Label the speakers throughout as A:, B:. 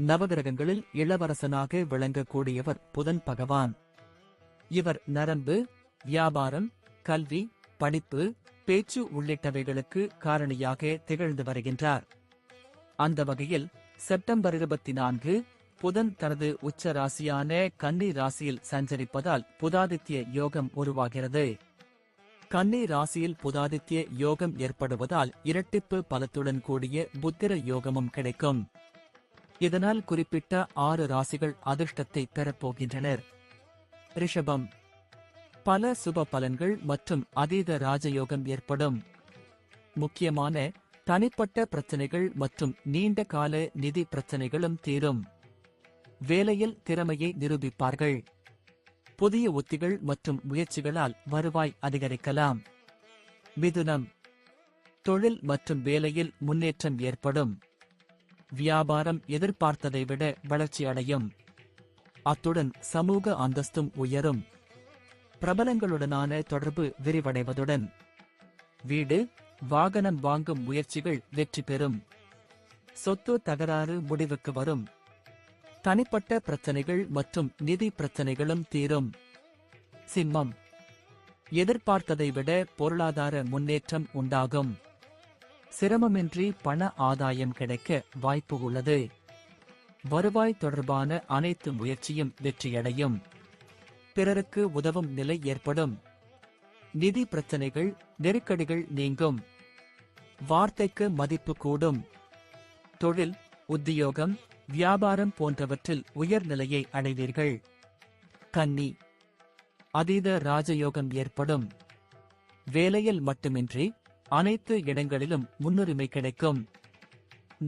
A: நவகிரகங்களில் இளவரசனாக விளங்கக்கூடியவர் புதன் பகவான். இவர் நரம்பு, வியாபாரம், கல்வி, படிப்பு, பேச்சு உள்ளிட்டவைகளுக்கு காரணியாக திகழ்ந்து வருகின்றார். அந்த வகையில் செப்டம்பர் 24 புதன் தனது உச்ச ராசியான கன்னி ராசியில் சஞ்சரிப்பதால் புதாதித்ய யோகம் உருவாகிறது. கன்னி ராசியில் புதாதித்ய யோகம் ஏற்படுவதால் இரட்டிப்பு பலத்துடன் கூடிய புத்திர யோகமும் கிடைக்கும். இதனால் குறிப்பிட்ட 6 ராசிகள் அதிர்ஷ்டத்தை பெறப்போகின்றனர். ரிஷபம். பல சுப பலன்கள் மற்றும் அதீத ராஜயோகம் ஏற்படும். முக்கியமான தனிப்பட்ட பிரச்சனைகள் மற்றும் நீண்ட கால நிதி பிரச்சனைகளும் தீரும். வேலையில் திறமையை நிரூபிப்பார்கள். புதிய உத்திகள் மற்றும் முயற்சிகளால் வருவாய் அதிகரிக்கலாம். மிதுனம். தொழில் மற்றும் வேலையில் முன்னேற்றம் ஏற்படும். வியாபாரம் எதிர்பார்த்ததை விட வளர்ச்சியடையும். அத்துடன் சமூக அந்தஸ்தும் உயரும். பிரபலங்களுடனான தொடர்பு விரிவடைவதுடன் வீடு, வாகனம் வாங்கும் முயற்சிகள் வெற்றி பெறும். சொத்து தகராறு முடிவுக்கு வரும். தனிப்பட்ட பிரச்சனைகள் மற்றும் நிதி பிரச்சனைகளும் தீரும். சிம்மம். எதிர்பார்த்ததை விட பொருளாதார முன்னேற்றம் உண்டாகும். சிரமமின்றி பண ஆதாயம் கிடைக்க வாய்ப்பு உள்ளது. வருவாய் தொடர்பான அனைத்து முயற்சியும் வெற்றியடையும். பிறருக்கு உதவும் நிலை ஏற்படும். நிதி பிரச்சனைகள், நெருக்கடிகள் நீங்கும். வார்த்தைக்கு மதிப்பு கூடும். தொழில், உத்தியோகம், வியாபாரம் போன்றவற்றில் உயர்நிலையை அடைவீர்கள். கன்னி. அதீத ராஜயோகம் ஏற்படும். வேலையில் மட்டுமின்றி அனைத்து இடங்களிலும் முன்னுரிமை கிடைக்கும்.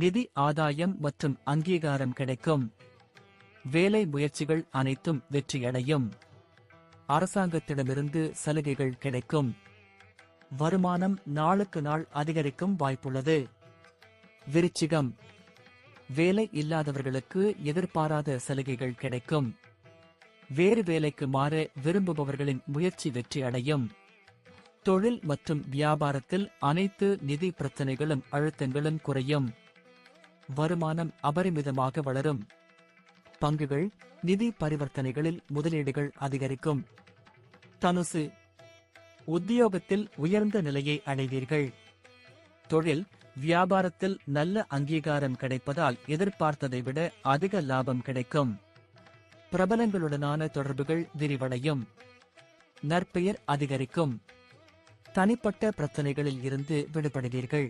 A: நிதி ஆதாயம் மற்றும் அங்கீகாரம் கிடைக்கும். வேலை முயற்சிகள் அனைத்தும் வெற்றியடையும். அரசாங்கத்திடமிருந்து சலுகைகள் கிடைக்கும். வருமானம் நாளுக்கு நாள் அதிகரிக்கும் வாய்ப்புள்ளது. விருச்சிகம். வேலை இல்லாதவர்களுக்கு எதிர்பாராத சலுகைகள் கிடைக்கும். வேறு வேலைக்கு மாற விரும்புபவர்களின் முயற்சி வெற்றி அடையும். தொழில் மற்றும் வியாபாரத்தில் அனைத்து நிதி பிரச்சனைகளும் அழுத்தங்களும் குறையும். வருமானம் அபரிமிதமாக வளரும். பங்குகள், நிதி பரிவர்த்தனைகளில் முதலீடுகள் அதிகரிக்கும். தனுசு. உத்தியோகத்தில் உயர்ந்த நிலையை அடைவீர்கள். தொழில், வியாபாரத்தில் நல்ல அங்கீகாரம் கிடைப்பதால் எதிர்பார்த்ததை விட அதிக லாபம் கிடைக்கும். பிரபலங்களுடனான தொடர்புகள் விரிவடையும். நற்பெயர் அதிகரிக்கும். தனிப்பட்ட பிரச்சனைகளில் இருந்து விடுபடுவீர்கள்.